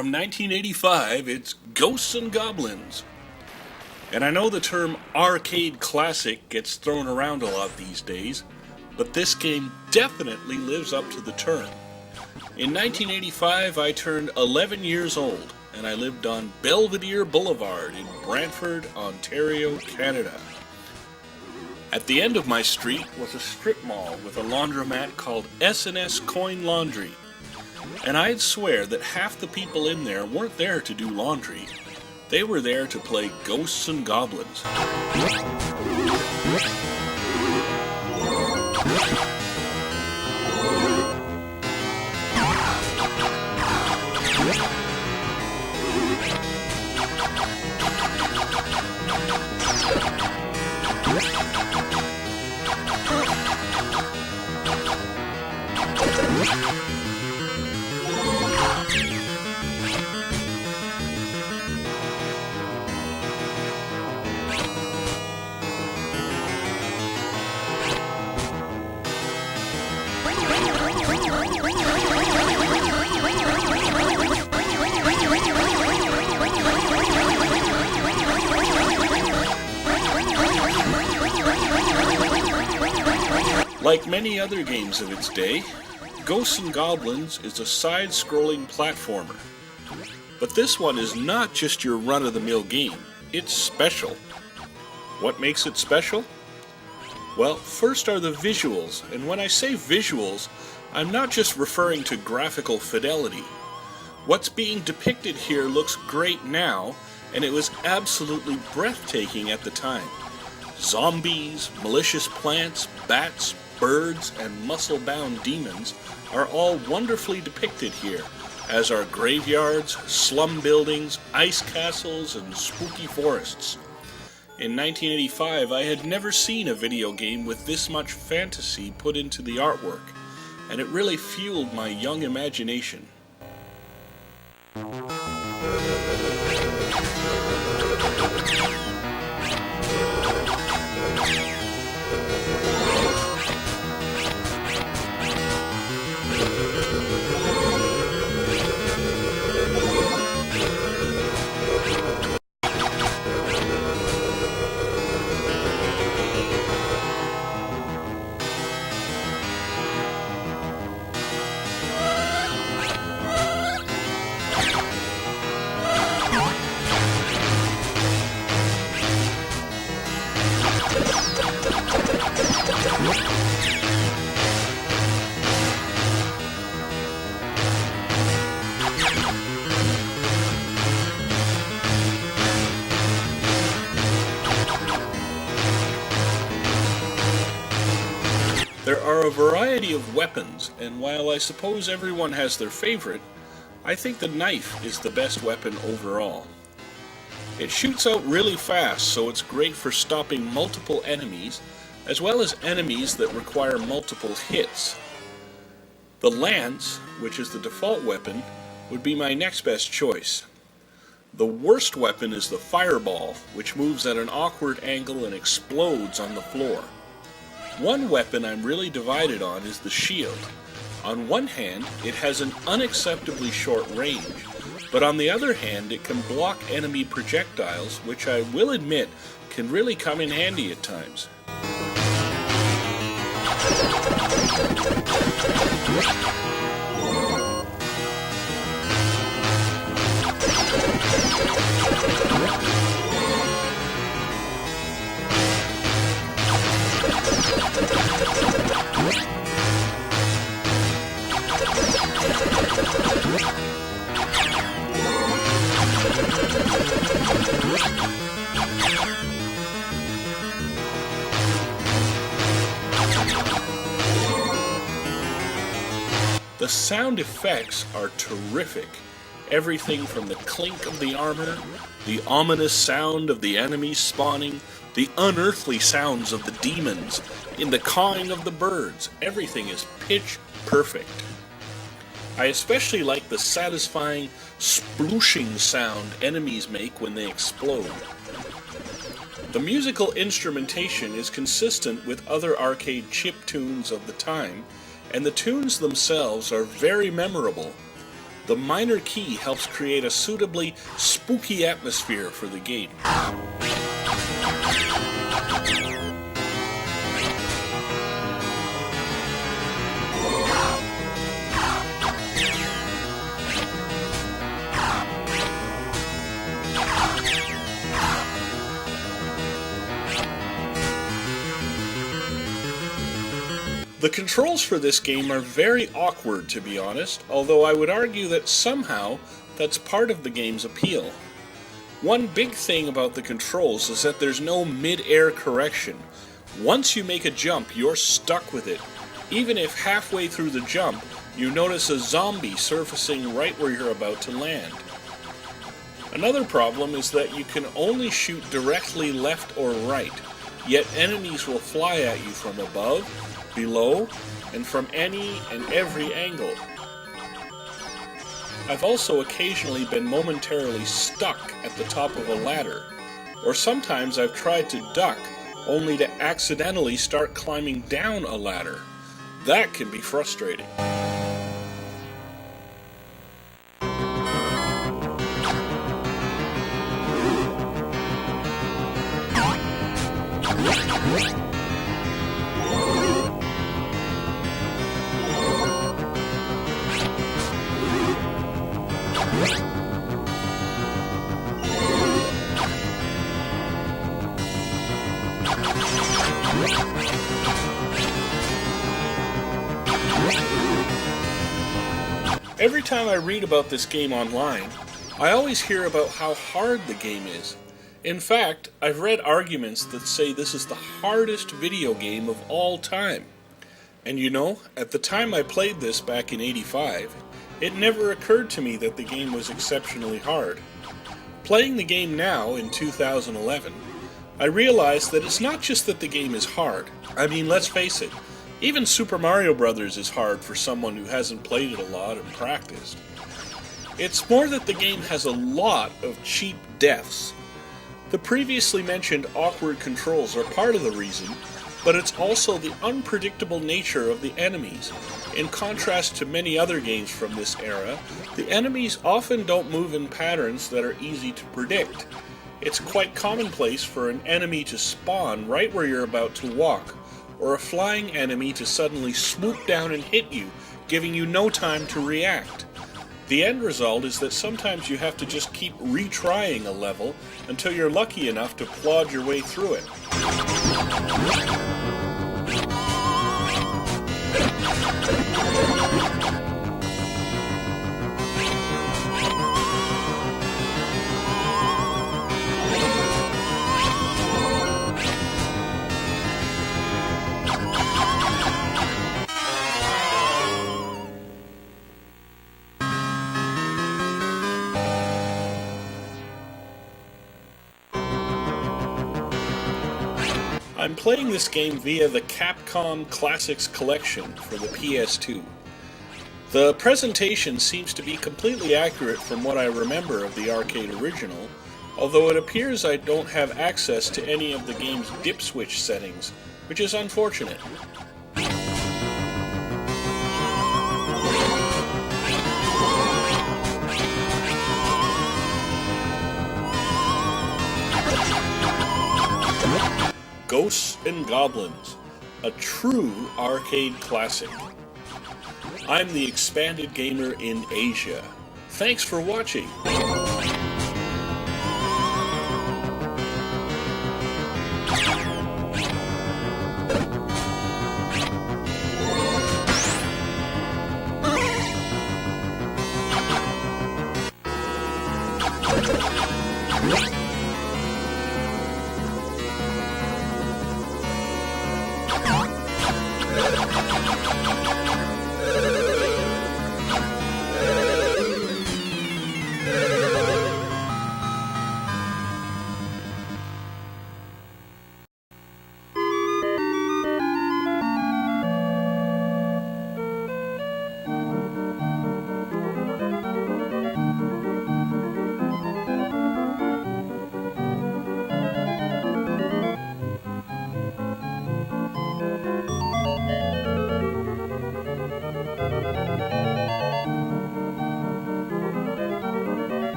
From 1985, it's Ghosts and Goblins. And I know the term arcade classic gets thrown around a lot these days, but this game definitely lives up to the term. In 1985, I turned 11 years old, and I lived on Belvedere Boulevard in Brantford, Ontario, Canada. At the end of my street was a strip mall with a laundromat called S&S Coin Laundry. And I'd swear that half the people in there weren't there to do laundry. They were there to play Ghosts and Goblins. Like many other games of its day, Ghosts and Goblins is a side-scrolling platformer. But this one is not just your run-of-the-mill game, it's special. What makes it special? Well, first are the visuals, and when I say visuals, I'm not just referring to graphical fidelity. What's being depicted here looks great now, and it was absolutely breathtaking at the time. Zombies, malicious plants, bats, birds, and muscle-bound demons are all wonderfully depicted here, as are graveyards, slum buildings, ice castles, and spooky forests. In 1985, I had never seen a video game with this much fantasy put into the artwork, and it really fueled my young imagination. There are a variety of weapons, and while I suppose everyone has their favorite, I think the knife is the best weapon overall. It shoots out really fast, so it's great for stopping multiple enemies, as well as enemies that require multiple hits. The lance, which is the default weapon, would be my next best choice. The worst weapon is the fireball, which moves at an awkward angle and explodes on the floor. One weapon I'm really divided on is the shield. On one hand, it has an unacceptably short range, but on the other hand, it can block enemy projectiles, which I will admit can really come in handy at times. The sound effects are terrific. Everything from the clink of the armor, the ominous sound of the enemies spawning, the unearthly sounds of the demons, and the cawing of the birds, everything is pitch perfect. I especially like the satisfying splooshing sound enemies make when they explode. The musical instrumentation is consistent with other arcade chip tunes of the time, and the tunes themselves are very memorable. the minor key helps create a suitably spooky atmosphere for the game. The controls for this game are very awkward, to be honest, although I would argue that somehow that's part of the game's appeal. One big thing about the controls is that there's no mid-air correction. Once you make a jump, you're stuck with it. Even if halfway through the jump, you notice a zombie surfacing right where you're about to land. Another problem is that you can only shoot directly left or right, yet enemies will fly at you from above, below, and from any and every angle. I've also occasionally been momentarily stuck at the top of a ladder, or sometimes I've tried to duck only to accidentally start climbing down a ladder. That can be frustrating. Every time I read about this game online, I always hear about how hard the game is. In fact, I've read arguments that say this is the hardest video game of all time. And you know, at the time I played this back in '85, it never occurred to me that the game was exceptionally hard. Playing the game now, in 2011, I realized that it's not just that the game is hard. I mean, let's face it, even Super Mario Bros. Is hard for someone who hasn't played it a lot and practiced. It's more that the game has a lot of cheap deaths. The previously mentioned awkward controls are part of the reason, but it's also the unpredictable nature of the enemies. In contrast to many other games from this era, the enemies often don't move in patterns that are easy to predict. It's quite commonplace for an enemy to spawn right where you're about to walk, or a flying enemy to suddenly swoop down and hit you, giving you no time to react. The end result is that sometimes you have to just keep retrying a level until you're lucky enough to plod your way through it. I'm playing this game via the Capcom Classics Collection for the PS2. The presentation seems to be completely accurate from what I remember of the arcade original, although it appears I don't have access to any of the game's dip switch settings, which is unfortunate. Ghosts and Goblins, a true arcade classic. I'm the Expanded Gamer in Asia. Thanks for watching.